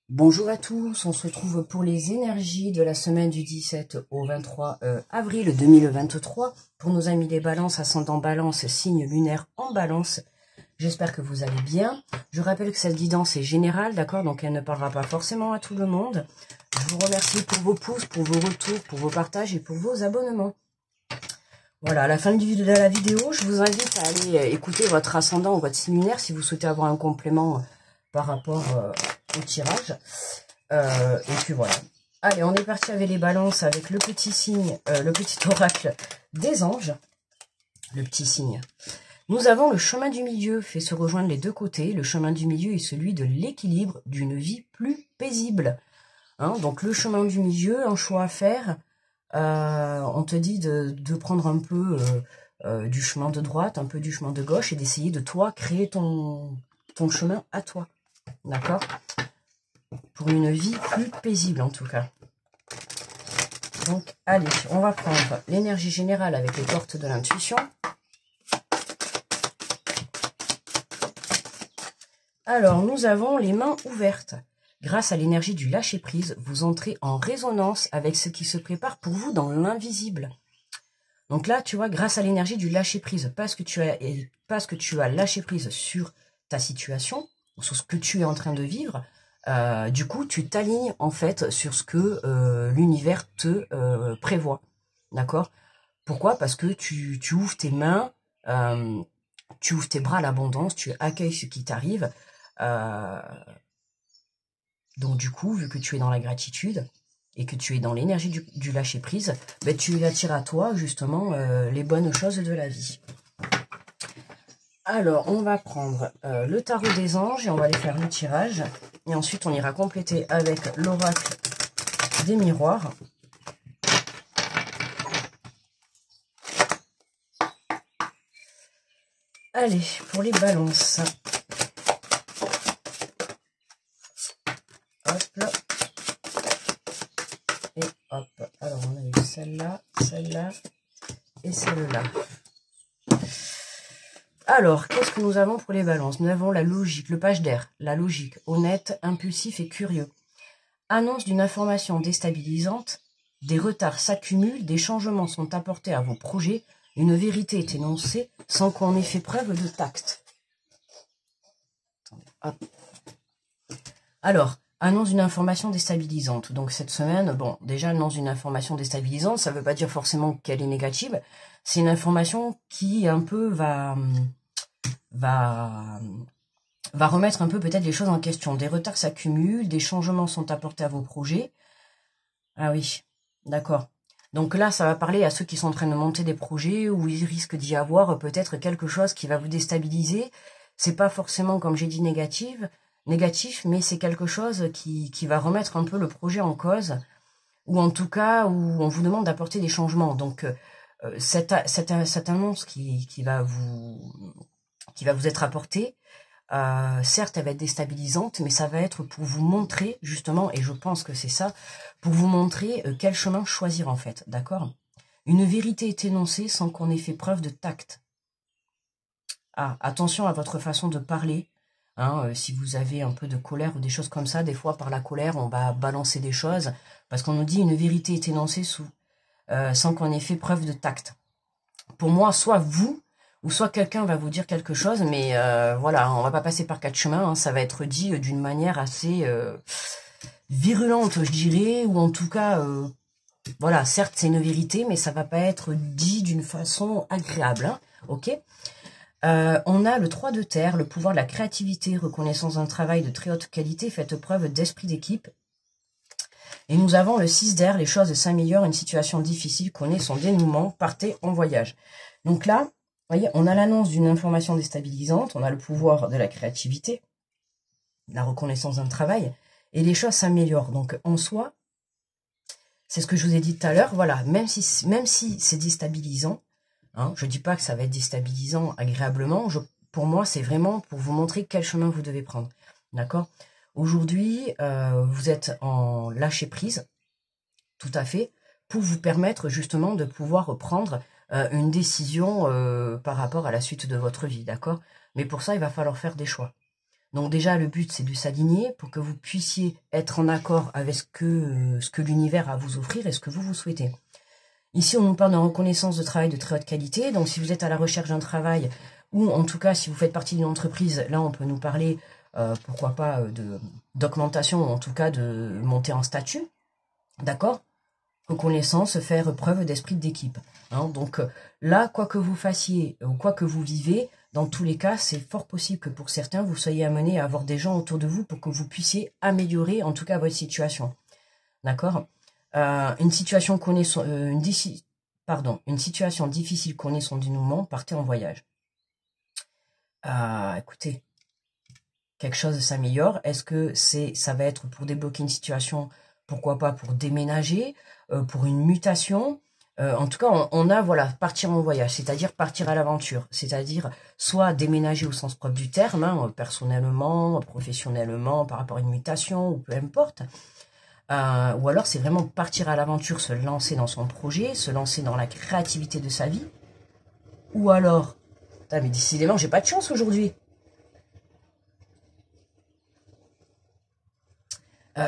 Bonjour à tous, on se retrouve pour les énergies de la semaine du 17 au 23 avril 2023. Pour nos amis les balances, ascendant balance, signe lunaire en balance. J'espère que vous allez bien. Je rappelle que cette guidance est générale, d'accord? Donc elle ne parlera pas forcément à tout le monde. Je vous remercie pour vos pouces, pour vos retours, pour vos partages et pour vos abonnements. Voilà, à la fin de la vidéo, je vous invite à aller écouter votre ascendant ou votre signe lunaire si vous souhaitez avoir un complément par rapport au tirage. Et puis voilà. Allez, on est parti avec les balances, avec le petit signe, le petit oracle des anges. Le petit signe. Nous avons le chemin du milieu, fait se rejoindre les deux côtés. Le chemin du milieu est celui de l'équilibre d'une vie plus paisible. Hein, donc le chemin du milieu, un choix à faire. On te dit de prendre un peu du chemin de droite, un peu du chemin de gauche et d'essayer de toi créer ton chemin à toi. D'accord? Pour une vie plus paisible en tout cas. Donc allez, on va prendre l'énergie générale avec les portes de l'intuition. Alors nous avons les mains ouvertes. Grâce à l'énergie du lâcher-prise, vous entrez en résonance avec ce qui se prépare pour vous dans l'invisible. Donc là, tu vois, grâce à l'énergie du lâcher-prise, parce que tu as lâché prise sur ta situation, sur ce que tu es en train de vivre, du coup, tu t'alignes en fait sur ce que l'univers te prévoit. D'accord? Pourquoi? Parce que tu ouvres tes mains, tu ouvres tes bras à l'abondance, tu accueilles ce qui t'arrive. Donc du coup, vu que tu es dans la gratitude et que tu es dans l'énergie du lâcher-prise, ben, tu attires à toi justement les bonnes choses de la vie. Alors, on va prendre le tarot des anges et on va aller faire le tirage. Et ensuite, on ira compléter avec l'oracle des miroirs. Allez, pour les balances. Hop là. Et hop. Alors, on a eu celle-là et celle-là. Alors, qu'est-ce que nous avons pour les balances? Nous avons la logique, le page d'air, la logique, honnête, impulsif et curieux. Annonce d'une information déstabilisante, des retards s'accumulent, des changements sont apportés à vos projets, une vérité est énoncée sans qu'on ait fait preuve de tact. Alors, annonce d'une information déstabilisante. Donc cette semaine, bon, déjà annonce d'une information déstabilisante, ça ne veut pas dire forcément qu'elle est négative, c'est une information qui un peu va remettre un peu peut-être les choses en question. Des retards s'accumulent, des changements sont apportés à vos projets. Ah oui, d'accord. Donc là, ça va parler à ceux qui sont en train de monter des projets où il risque d'y avoir peut-être quelque chose qui va vous déstabiliser. C'est pas forcément, comme j'ai dit, négatif, mais c'est quelque chose qui va remettre un peu le projet en cause, ou en tout cas où on vous demande d'apporter des changements. Donc cette annonce qui va vous être apportée, certes, elle va être déstabilisante, mais ça va être pour vous montrer, justement, et je pense que c'est ça, pour vous montrer quel chemin choisir, en fait, d'accord? Une vérité est énoncée sans qu'on ait fait preuve de tact. Ah, attention à votre façon de parler, hein, si vous avez un peu de colère ou des choses comme ça, des fois, par la colère, on va balancer des choses, parce qu'on nous dit une vérité est énoncée sans qu'on ait fait preuve de tact. Pour moi, soit vous, ou soit quelqu'un va vous dire quelque chose, mais voilà, on va pas passer par quatre chemins, hein, ça va être dit d'une manière assez virulente, je dirais, ou en tout cas, voilà, certes c'est une vérité, mais ça va pas être dit d'une façon agréable, hein, ok? On a le 3 de terre, le pouvoir de la créativité, reconnaissance d'un travail de très haute qualité, faites preuve d'esprit d'équipe. Et nous avons le 6 d'air, les choses s'améliorent, une situation difficile connaît son dénouement, partez en voyage. Donc là, vous voyez, on a l'annonce d'une information déstabilisante, on a le pouvoir de la créativité, la reconnaissance d'un travail, et les choses s'améliorent. Donc en soi, c'est ce que je vous ai dit tout à l'heure, voilà, même si c'est déstabilisant, hein, je ne dis pas que ça va être déstabilisant agréablement, pour moi c'est vraiment pour vous montrer quel chemin vous devez prendre, d'accord? Aujourd'hui, vous êtes en lâcher prise, tout à fait, pour vous permettre justement de pouvoir prendre une décision par rapport à la suite de votre vie, d'accord? Mais pour ça, il va falloir faire des choix. Donc déjà, le but, c'est de s'aligner pour que vous puissiez être en accord avec ce que l'univers a à vous offrir et ce que vous souhaitez. Ici, on nous parle de reconnaissance de travail de très haute qualité. Donc, si vous êtes à la recherche d'un travail, ou en tout cas, si vous faites partie d'une entreprise, là, on peut nous parler, pourquoi pas, d'augmentation, ou en tout cas, de monter en statut. D'accord? Reconnaissance, faire preuve d'esprit d'équipe. Hein. Donc, là, quoi que vous fassiez, ou quoi que vous vivez, dans tous les cas, c'est fort possible que pour certains, vous soyez amenés à avoir des gens autour de vous pour que vous puissiez améliorer, en tout cas, votre situation. D'accord? Une situation difficile connaît son dénouement, partez en voyage. Écoutez, quelque chose s'améliore. Est-ce que ça va être pour débloquer une situation, pourquoi pas pour déménager, pour une mutation? En tout cas, on a, voilà, partir en voyage, c'est-à-dire partir à l'aventure, c'est-à-dire soit déménager au sens propre du terme, hein, personnellement, professionnellement, par rapport à une mutation, ou peu importe. Ou alors c'est vraiment partir à l'aventure, se lancer dans son projet, se lancer dans la créativité de sa vie. Ou alors, mais décidément j'ai pas de chance aujourd'hui.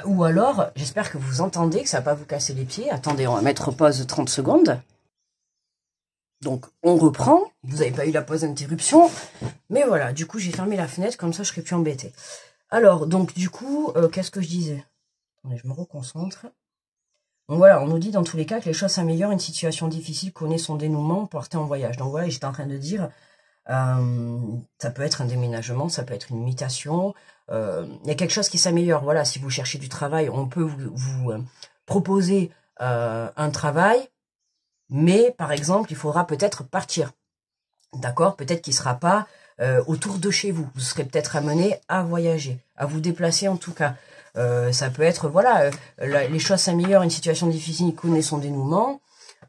Ou alors, j'espère que vous entendez, que ça va pas vous casser les pieds. Attendez, on va mettre pause 30 secondes. Donc on reprend, vous n'avez pas eu la pause d'interruption, mais voilà, du coup j'ai fermé la fenêtre, comme ça je serai plus embêtée. Alors, donc du coup, qu'est-ce que je disais? Attendez, je me reconcentre. Donc voilà, on nous dit dans tous les cas que les choses s'améliorent, une situation difficile connaît son dénouement, porté en voyage. Donc voilà, j'étais en train de dire, ça peut être un déménagement, ça peut être une mutation, il y a quelque chose qui s'améliore. Voilà, si vous cherchez du travail, on peut vous proposer un travail, mais par exemple, il faudra peut-être partir. D'accord? Peut-être qu'il ne sera pas autour de chez vous. Vous serez peut-être amené à voyager, à vous déplacer en tout cas. Ça peut être, voilà, les choses s'améliorent, une situation difficile connaît son dénouement.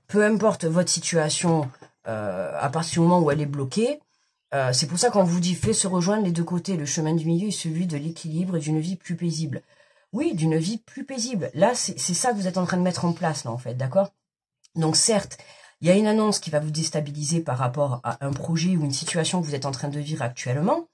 Peu importe votre situation, à partir du moment où elle est bloquée, c'est pour ça qu'on vous dit, fait se rejoindre les deux côtés. Le chemin du milieu est celui de l'équilibre et d'une vie plus paisible. Oui, d'une vie plus paisible. Là, c'est ça que vous êtes en train de mettre en place, là, en fait, d'accord? Donc, certes, il y a une annonce qui va vous déstabiliser par rapport à un projet ou une situation que vous êtes en train de vivre actuellement,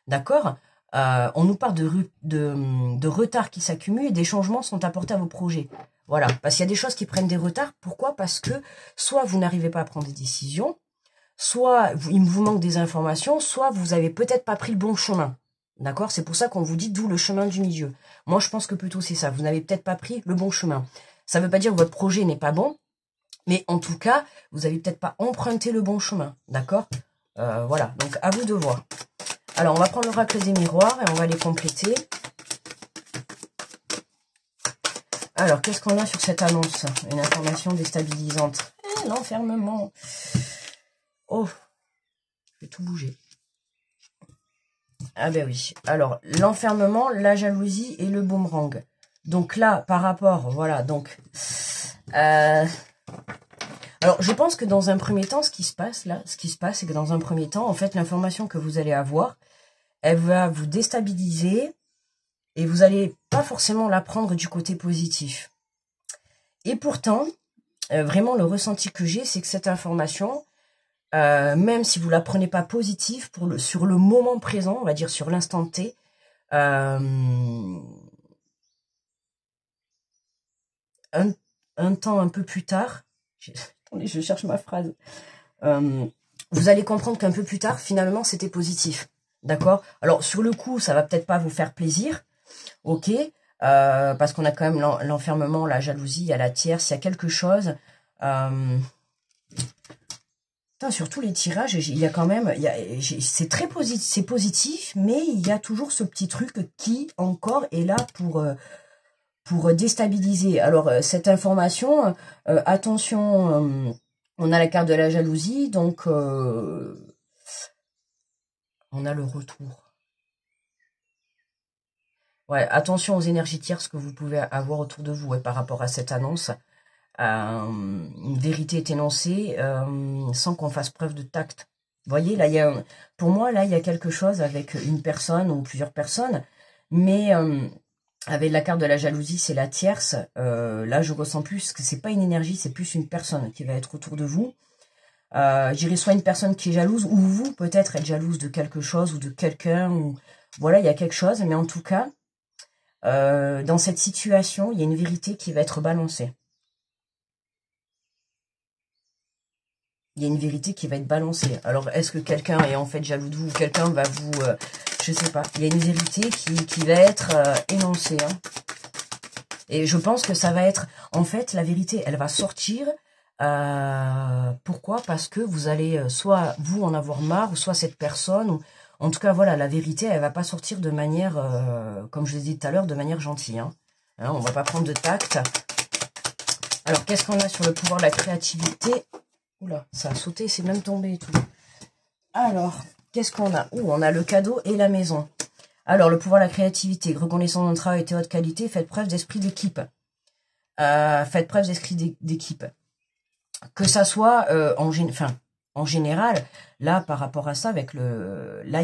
d'accord? On nous parle de retard qui s'accumule et des changements sont apportés à vos projets. Voilà, parce qu'il y a des choses qui prennent des retards. Pourquoi? Parce que soit vous n'arrivez pas à prendre des décisions, soit il vous manque des informations, soit vous avez peut-être pas pris le bon chemin. D'accord? C'est pour ça qu'on vous dit d'où le chemin du milieu. Moi, je pense que plutôt c'est ça. Vous n'avez peut-être pas pris le bon chemin. Ça ne veut pas dire que votre projet n'est pas bon, mais en tout cas, vous n'avez peut-être pas emprunté le bon chemin. D'accord? Voilà, donc à vous de voir. Alors, on va prendre l'oracle des miroirs et on va les compléter. Alors, qu'est-ce qu'on a sur cette annonce? Une information déstabilisante. L'enfermement. Oh, je vais tout bouger. Ah ben oui. Alors, l'enfermement, la jalousie et le boomerang. Donc là, par rapport, voilà, donc... Alors, je pense que dans un premier temps, ce qui se passe, c'est que dans un premier temps, en fait, l'information que vous allez avoir, elle va vous déstabiliser et vous n'allez pas forcément la prendre du côté positif. Et pourtant, vraiment, le ressenti que j'ai, c'est que cette information, même si vous ne la prenez pas positive, sur le moment présent, on va dire sur l'instant T, un temps un peu plus tard, attendez, je cherche ma phrase, vous allez comprendre qu'un peu plus tard, finalement, c'était positif. D'accord? Alors, sur le coup, ça va peut-être pas vous faire plaisir, ok, parce qu'on a quand même l'enfermement, la jalousie, il y a la tierce, il y a quelque chose... sur tous les tirages, il y a quand même, c'est très positif, c'est positif, mais il y a toujours ce petit truc qui encore est là pour déstabiliser. Alors cette information, attention, on a la carte de la jalousie, donc on a le retour. Ouais, attention aux énergies tierces que vous pouvez avoir autour de vous par rapport à cette annonce. Une vérité est énoncée sans qu'on fasse preuve de tact. Vous voyez, là, pour moi, là, il y a quelque chose avec une personne ou plusieurs personnes, mais avec la carte de la jalousie, c'est la tierce. Là, je ressens plus que c'est pas une énergie, c'est plus une personne qui va être autour de vous. Je dirais soit une personne qui est jalouse, ou vous, peut-être, être jalouse de quelque chose ou de quelqu'un, ou Voilà, il y a quelque chose, mais en tout cas, dans cette situation, il y a une vérité qui va être balancée. Il y a une vérité qui va être balancée. Alors, est-ce que quelqu'un est en fait jaloux de vous, ou quelqu'un va vous... je sais pas. Il y a une vérité qui va être énoncée. Hein. Et je pense que ça va être... En fait, la vérité, elle va sortir. Pourquoi? Parce que vous allez soit vous en avoir marre, ou soit cette personne... Ou, en tout cas, voilà, la vérité, elle va pas sortir de manière, comme je l'ai dit tout à l'heure, de manière gentille. Hein. Hein, on va pas prendre de tact. Alors, qu'est-ce qu'on a sur le pouvoir de la créativité? Oula, ça a sauté, c'est même tombé et tout. Alors, qu'est-ce qu'on a? On a le cadeau et la maison. Alors, le pouvoir de la créativité, reconnaissance d'un travail de haute qualité, faites preuve d'esprit d'équipe. Faites preuve d'esprit d'équipe. Que ça soit en général, là, par rapport à ça, avec le... Là,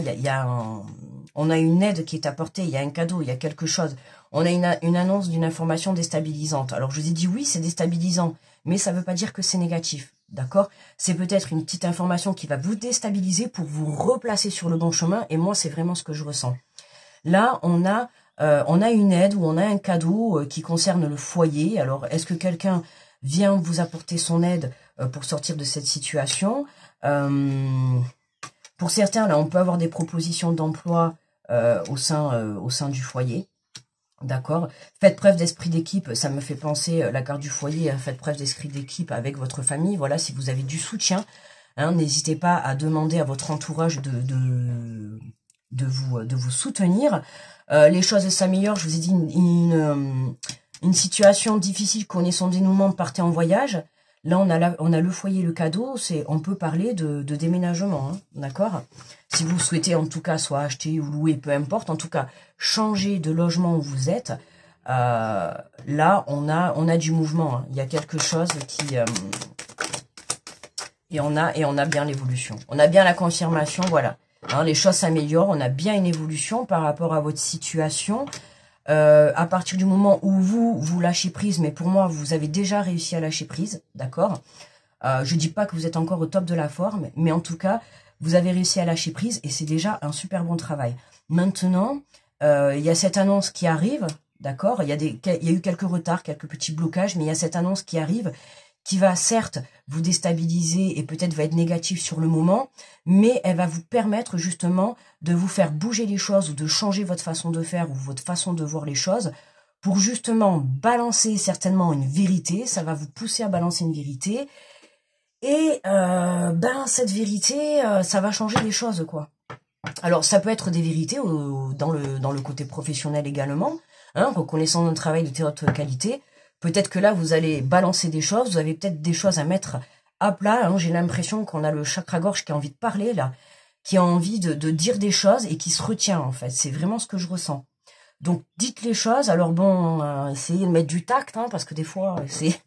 on a une aide qui est apportée, il y a un cadeau, il y a quelque chose. On a une annonce d'une information déstabilisante. Alors, je vous ai dit, oui, c'est déstabilisant, mais ça ne veut pas dire que c'est négatif. D'accord? C'est peut-être une petite information qui va vous déstabiliser pour vous replacer sur le bon chemin. Et moi, c'est vraiment ce que je ressens. Là, on a une aide ou on a un cadeau qui concerne le foyer. Alors, est-ce que quelqu'un vient vous apporter son aide pour sortir de cette situation? Pour certains, là, on peut avoir des propositions d'emploi au sein du foyer. D'accord. Faites preuve d'esprit d'équipe, ça me fait penser la carte du foyer, hein, faites preuve d'esprit d'équipe avec votre famille. Voilà, si vous avez du soutien, hein, n'hésitez pas à demander à votre entourage de vous soutenir. Les choses s'améliorent, je vous ai dit, une situation difficile connaît son dénouement, partez en voyage. Là, on a le foyer, le cadeau, on peut parler de déménagement, hein, d'accord? Si vous souhaitez, en tout cas, soit acheter ou louer, peu importe, en tout cas, changer de logement où vous êtes, là, on a du mouvement, hein. Il y a quelque chose qui... et on a bien l'évolution. On a bien la confirmation, voilà. Hein, les choses s'améliorent, on a bien une évolution par rapport à votre situation. À partir du moment où vous lâchez prise, mais pour moi, vous avez déjà réussi à lâcher prise, d'accord? Je dis pas que vous êtes encore au top de la forme, mais en tout cas, vous avez réussi à lâcher prise et c'est déjà un super bon travail. Maintenant, il y a cette annonce qui arrive, d'accord? Il y a eu quelques retards, quelques petits blocages, mais il y a cette annonce qui arrive, qui va certes vous déstabiliser et peut-être va être négative sur le moment, mais elle va vous permettre justement de vous faire bouger les choses ou de changer votre façon de faire ou votre façon de voir les choses pour justement balancer certainement une vérité. Ça va vous pousser à balancer une vérité et cette vérité, ça va changer les choses, quoi. Alors, ça peut être des vérités dans le côté professionnel également, hein, reconnaissant un travail de très haute qualité. Peut-être que là, vous allez balancer des choses, vous avez peut-être des choses à mettre à plat. Hein. J'ai l'impression qu'on a le chakra-gorge qui a envie de parler, là, qui a envie de dire des choses et qui se retient, en fait. C'est vraiment ce que je ressens. Donc, dites les choses. Alors bon, essayez de mettre du tact, hein, parce que des fois, c'est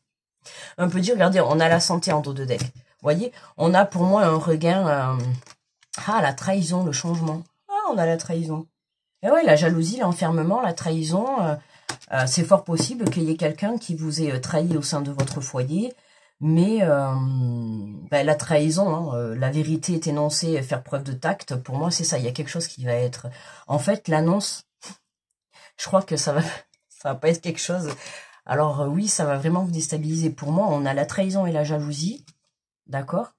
un peu dur. Regardez, on a la santé en dos de deck. Vous voyez, on a pour moi un regain... la trahison, le changement. Ah, on a la trahison. Et ouais, la jalousie, l'enfermement, la trahison... c'est fort possible qu'il y ait quelqu'un qui vous ait trahi au sein de votre foyer, mais la trahison, hein, la vérité est énoncée, faire preuve de tact, pour moi c'est ça, il y a quelque chose qui va être... En fait, l'annonce, je crois que ça va pas être quelque chose... Alors oui, ça va vraiment vous déstabiliser. Pour moi, on a la trahison et la jalousie, d'accord,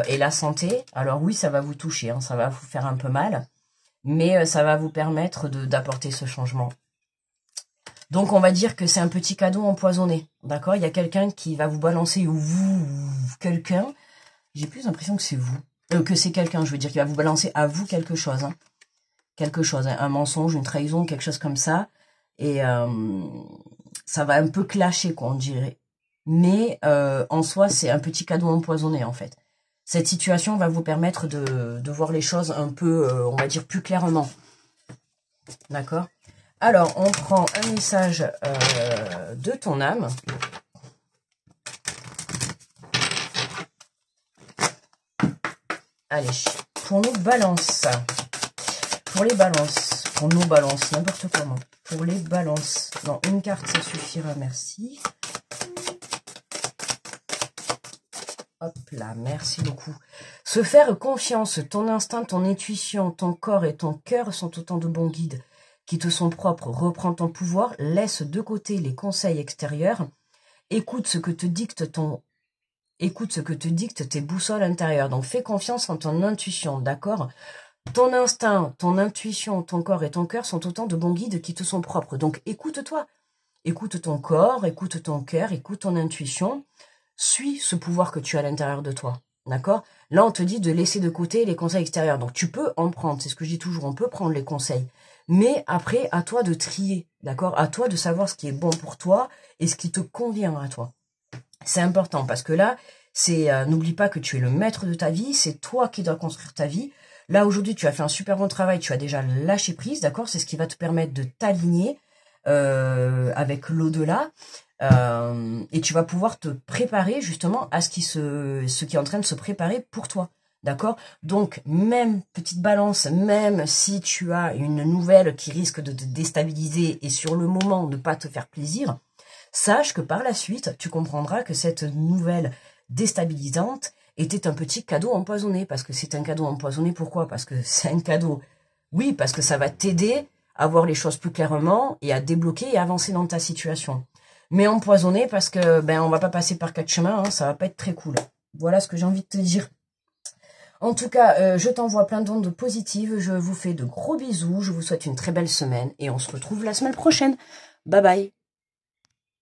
et la santé. Alors oui, ça va vous toucher, hein, ça va vous faire un peu mal, mais ça va vous permettre d'apporter ce changement. Donc, on va dire que c'est un petit cadeau empoisonné, d'accord? Il y a quelqu'un qui va vous balancer, ou quelqu'un, j'ai plus l'impression que c'est vous, que c'est quelqu'un, je veux dire, qui va vous balancer à vous quelque chose, hein. Quelque chose, hein, un mensonge, une trahison, quelque chose comme ça, et ça va un peu clasher, quoi, on dirait. Mais en soi, c'est un petit cadeau empoisonné, en fait. Cette situation va vous permettre de voir les choses un peu, on va dire, plus clairement, d'accord? Alors, on prend un message de ton âme. Allez, pour nos balances. Pour les balances. Pour nos balances, n'importe comment. Pour les balances. Non, une carte, ça suffira, merci. Hop là, merci beaucoup. Se faire confiance, ton instinct, ton intuition, ton corps et ton cœur sont autant de bons guides qui te sont propres. Reprends ton pouvoir, laisse de côté les conseils extérieurs, écoute ce que te dicte tes boussoles intérieures. Donc fais confiance en ton intuition, d'accord? Ton instinct, ton intuition, ton corps et ton cœur sont autant de bons guides qui te sont propres. Donc écoute-toi, écoute ton corps, écoute ton cœur, écoute ton intuition. Suis ce pouvoir que tu as à l'intérieur de toi, d'accord? Là, on te dit de laisser de côté les conseils extérieurs. Donc, tu peux en prendre, c'est ce que je dis toujours, on peut prendre les conseils. Mais après, à toi de trier, d'accord? À toi de savoir ce qui est bon pour toi et ce qui te convient à toi. C'est important parce que là, n'oublie pas que tu es le maître de ta vie, c'est toi qui dois construire ta vie. Là, aujourd'hui, tu as fait un super bon travail, tu as déjà lâché prise, d'accord? C'est ce qui va te permettre de t'aligner avec l'au-delà. Et tu vas pouvoir te préparer justement à ce qui est en train de se préparer pour toi, d'accord? Donc, même petite balance, même si tu as une nouvelle qui risque de te déstabiliser et sur le moment ne pas te faire plaisir, sache que par la suite, tu comprendras que cette nouvelle déstabilisante était un petit cadeau empoisonné, parce que c'est un cadeau empoisonné, pourquoi? Parce que c'est un cadeau, oui, parce que ça va t'aider à voir les choses plus clairement et à débloquer et avancer dans ta situation. Mais empoisonné parce que on va pas passer par 4 chemins, hein, ça va pas être très cool. Voilà ce que j'ai envie de te dire. En tout cas, je t'envoie plein d'ondes positives, je vous fais de gros bisous, je vous souhaite une très belle semaine et on se retrouve la semaine prochaine. Bye bye.